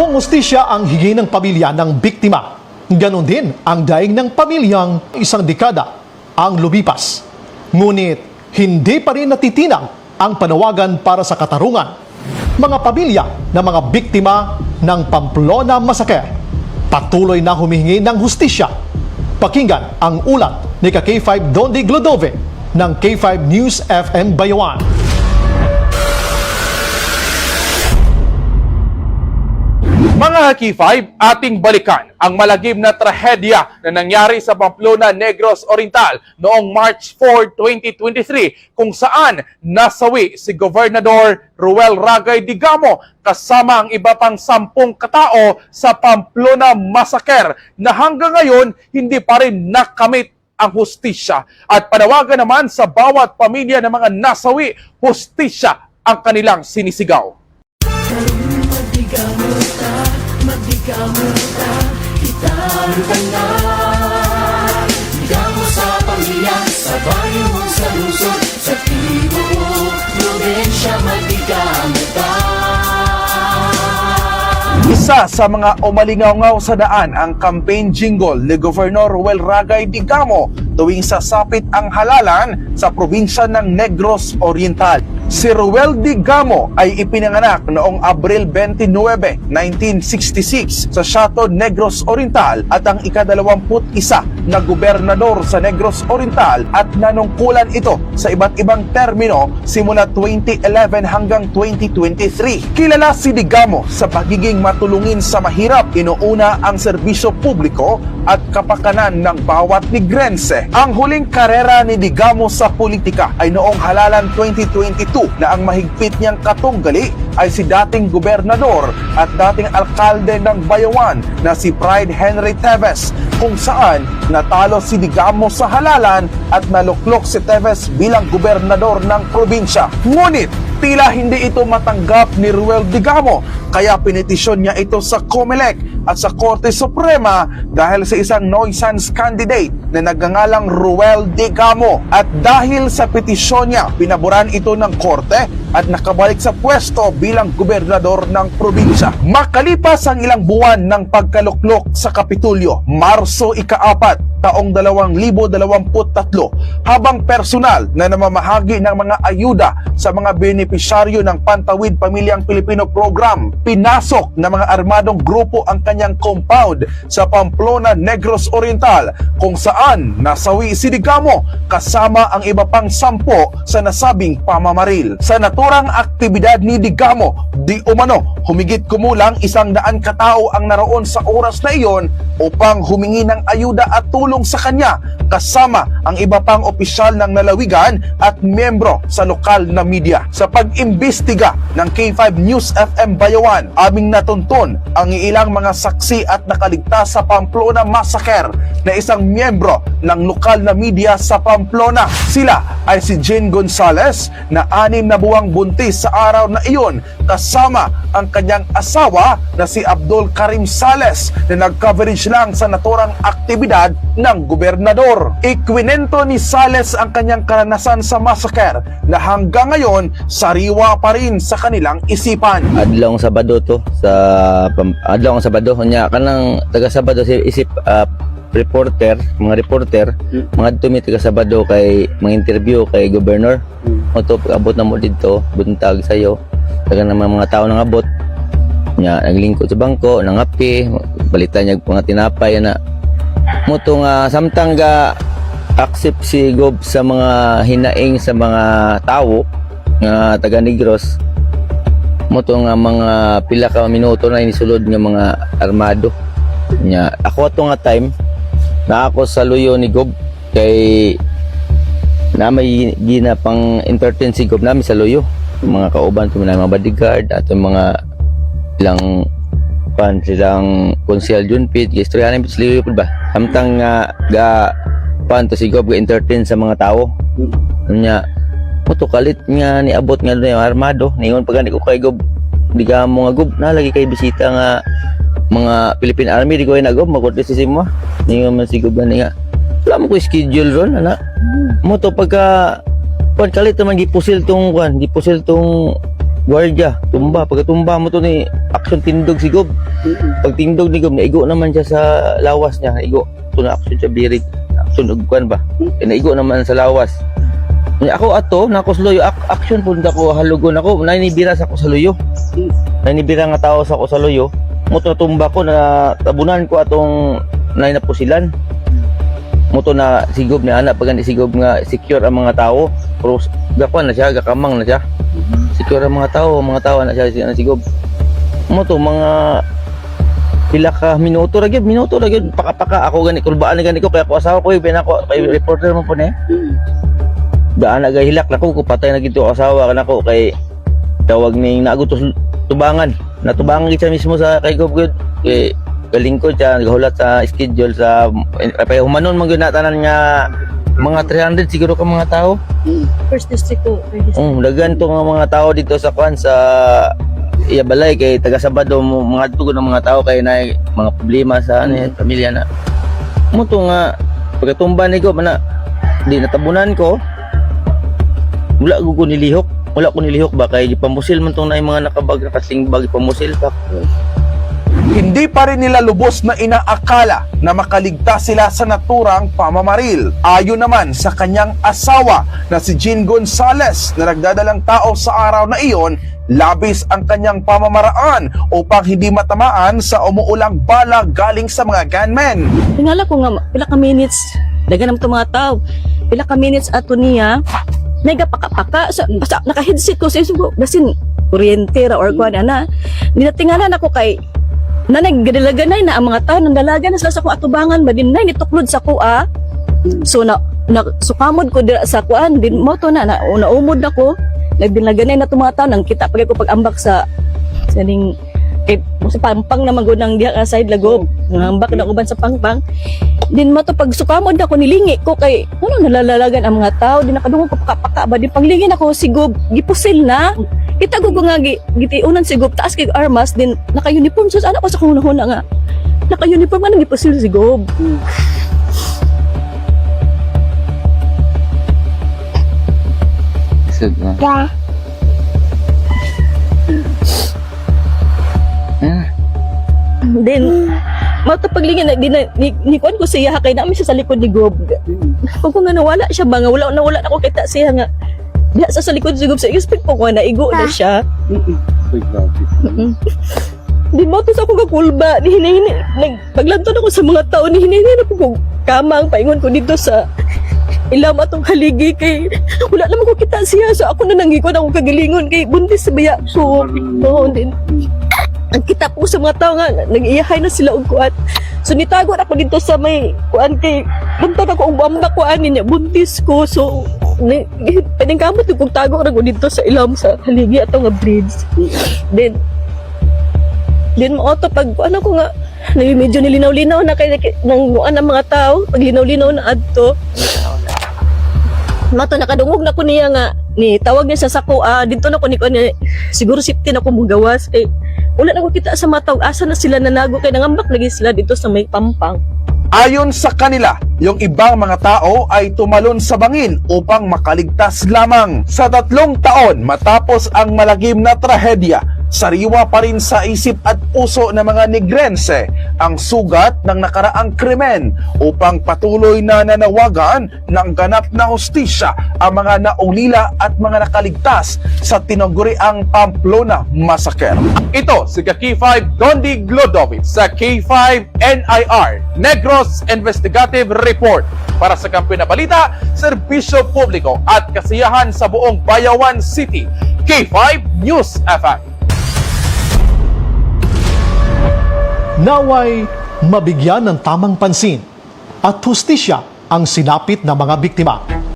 Kung hustisya ang hingi ng pamilya ng biktima, ganon din ang daing ng pamilyang isang dekada ang lumipas. Ngunit hindi pa rin natitinag ang panawagan para sa katarungan. Mga pamilya ng mga biktima ng Pamplona Massacre patuloy na humihingi ng hustisya. Pakinggan ang ulat ni K5 Dondi Glodove ng K5 News FM Bayawan. Mga K5, ating balikan ang malagim na trahedya na nangyari sa Pamplona, Negros Oriental noong March 4, 2023 kung saan nasawi si Gobernador Ruel Ragay Digamo kasama ang iba pang 10 katao sa Pamplona Massacre na hanggang ngayon hindi pa rin nakamit ang hustisya. At panawagan naman sa bawat pamilya ng mga nasawi, hustisya ang kanilang sinisigaw. Magdigamo kita na Digamo sa pamilya, sa bayo mong sa lusod, sa tibo, probinsya, magdigamo ta. Isa sa mga umalingaw-ngaw sa daan ang campaign jingle ni Governor Ruel Ragay Digamo tuwing sasapit ang halalan sa probinsya ng Negros Oriental. Si Ruel Digamo ay ipinanganak noong Abril 29, 1966 sa Chateau Negros Oriental at ang ika-21 na gobernador sa Negros Oriental at nanungkulan ito sa iba't ibang termino simula 2011 hanggang 2023. Kilala si Digamo sa pagiging matulungin sa mahirap, inuuna ang serbisyo publiko at kapakanan ng bawat migrense. Ang huling karera ni Digamo sa politika ay noong halalan 2022 na ang mahigpit niyang katunggali ay si dating gobernador at dating alkalde ng Bayawan na si Pride Henry Teves, kung saan natalo si Digamo sa halalan at naluklok si Teves bilang gobernador ng probinsya. Ngunit tila hindi ito matanggap ni Ruel Digamo, kaya pinitisyon niya ito sa COMELEC at sa Korte Suprema dahil sa isang nuisance candidate na nagngangalang Ruel Digamo. At dahil sa petisyon niya, pinaboran ito ng korte at nakabalik sa pwesto bilang gobernador ng probinsya. Makalipas ang ilang buwan ng pagkaluklok sa Kapitulyo, Marso 4, taong 2023, habang personal na namamahagi ng mga ayuda sa mga benepisyaryo ng Pantawid Pamilyang Pilipino Program, pinasok ng mga armadong grupo ang kanyang compound sa Pamplona, Negros Oriental, kung saan nasawi si Digamo kasama ang iba pang 10 sa nasabing pamamaril. Sa naturang aktibidad ni Digamo, di umano humigit kumulang 100 katao ang naroon sa oras na iyon upang humingi ng ayuda at tulong sa kanya, kasama ang iba pang opisyal ng lalawigan at miyembro sa lokal na media. Sa pag-imbestiga ng K5 News FM Bayawan, aming natuntun ang ilang mga saksi at nakaligtas sa Pamplona Massacre na isang miyembro ng lokal na media sa Pamplona. Sila ay si Jane Gonzales na 6 na buwang buntis sa araw na iyon, kasama ang kanyang asawa na si Abdul Karim Sales na nag-coverage lang sa naturang aktibidad ng gobernador. Ikwinento ni Sales ang kanyang karanasan sa massacre na hanggang ngayon sariwa pa rin sa kanilang isipan. Adlong Sabado to sa adlong Sabado nya kanang taga Sabado si isip mga reporter mga dito taga Sabado kay mga interview kay governor mo to abot na mo dito buntag sayo taga naman mga tao nang abot nya naglingkod sa bangko nangapi balitan niya mga tinapay na mo to nga samtang ga accept si Gob sa mga hinaing sa mga tao nga taga Negros mo to nga mga pila ka minuto na inisulod nga mga armado nya ako ato nga time na ako sa luyo ni Gob kay na may gina pang entertain si Gob namin sa luyo mga kauban ko na mga bodyguard at mga ilang silang konsyal Junpit istorya namin sa luyo ba samtang ga to si Gob ga entertain sa mga tao nya moto kalit nga ni abot nga doon yung armado ningon pagani ko kay Gob di ka mo nga Gob na lagi kay bisita nga mga Philippine Army di ko na Gob magkortesisip mo ningon man si Gob gani nga wala mo ko schedule ron ana mo to pagka kalit naman gipusil tong gwardiya, tumba. Pagkatumba mo to ni action tindog si Gob. Pag tindog ni Gob, naigo naman siya sa lawas niya. Naigo. Ito na action siya birit. Action ugkuan ba? Naigo naman sa lawas. Ako ato, nako sa loyo. Action po ko halugon ako. Nainibira sa ako sa loyo. Nainibira nga tao sa ako sa loyo. Moto na tumba ko na tabunan ko atong nainapusilan. Moto na sigob ni anak pag sigob nga secure ang mga tao. Pero gakuan na siya, gakamang na siya. Secure ang mga tao na siya sigob. Moto mga pila ka minuto ra gyud paka ako gani kulbaan na gani ko kaya ko asawa ko pinako kay reporter mo po ni. Daan na hilak nako ko patay na gid ko asawa kanako kay tawag ning naagutos tubangan. Natubangan gid siya mismo sa kay Gob gud kay galingkod siya nagahulat sa schedule sa pay humanon man gyud na tanan nga mga 300 siguro ka mga tao. First district ko. Dagan to nga mga tao dito sa kwan sa Iyabalay kay taga Sabado mga tugon ng mga tao kay na mga problema sa pamilya na. Mo to nga pagkatumba ni ko mana di natabunan ko. Wala ko nilihok ba kay gipamusil man tong na mga nakabag nakasingbag pamusil pa. Hindi pa rin nila lubos na inaakala na makaligtas sila sa naturang pamamaril. Ayon naman sa kanyang asawa na si Jean Gonzales na nagdadalang tao sa araw na iyon, labis ang kanyang pamamaraan upang hindi matamaan sa umuulang bala galing sa mga gunmen. Tingala ko nga, pila ka minutes, dagan naman itong mga tao. Pila ka minutes ato niya, mega paka-paka, naka-headset ko sa iso, basin, kuryente ra or kuwan na. Ninatingalan ako kay, na nagdalaganay na ang mga tao, nandalaga na sila sa kong atubangan, ba din na, nituklod sa kuha. So, sukamod ko dira sa kuan, din mo to naumod na ko, nagdalaganay na itong mga tao, nang kita pagay ko pag-ambak sa ning kay sa pampang na magunang diha ka side lagob ngambak na uban sa pangpang din mo to pag sukamod na ko nilingi ko kay nalalalagan ang mga tao din nakadungog ko paka ba din panglingin ako sigob gipusil na kita ko nga gitiunan sigob taas kay armas din naka-uniform sus ana ko sa kunahuna nga naka-uniform nga gipusil sigob. Then, matapaglingan na ni kuan ko siya kay namin siya sa likod ni Gob. Kung nga nawala siya ba nga wala ako kita siya nga diha sa likod si Gob sa expect ko na igo na siya. Di mo to sa akong kakulba ni hinahini nagpaglanton ako sa mga tao ni hinahini na ko kamang paingon ko dito sa ilam atong haligi kay wala naman ko kita siya so ako na nanggikon ako kagalingon kay buntis sa biya so din ang kita po sa mga tao nga nag-iyahay na sila og kuan so nitago ako dito sa may kuan kay bunta ako og bamba kuan niya buntis ko so pwedeng kamot kung tago ra ko dito sa ilam sa haligi ato nga bridge then mo auto pag ano ko nga medyo nilinaw-linaw na kay nang ang mga tao pag linaw-linaw na adto mato nakadungog na ko niya nga ni tawag niya sa sako dito na ko ni siguro safety na ko mugawas kay wala na ko kita sa matawag asa na sila nanago kay nangambak lagi sila dito sa may pampang. Ayon sa kanila, yung ibang mga tao ay tumalon sa bangin upang makaligtas lamang. Sa 3 taon matapos ang malagim na trahedya, sariwa pa rin sa isip at puso ng mga Negrense ang sugat ng nakaraang krimen upang patuloy na nanawagan ng ganap na hustisya ang mga naulila at mga nakaligtas sa tinaguriang Pamplona Massacre. Ito si K5 Dondi Glodovic sa K5 NIR Negros Investigative Report para sa Kampiyon na Balita, Serbisyo Publiko at Kasiyahan sa buong Bayawan City. K5 News FM. Naway mabigyan ng tamang pansin at hustisya ang sinapit ng mga biktima.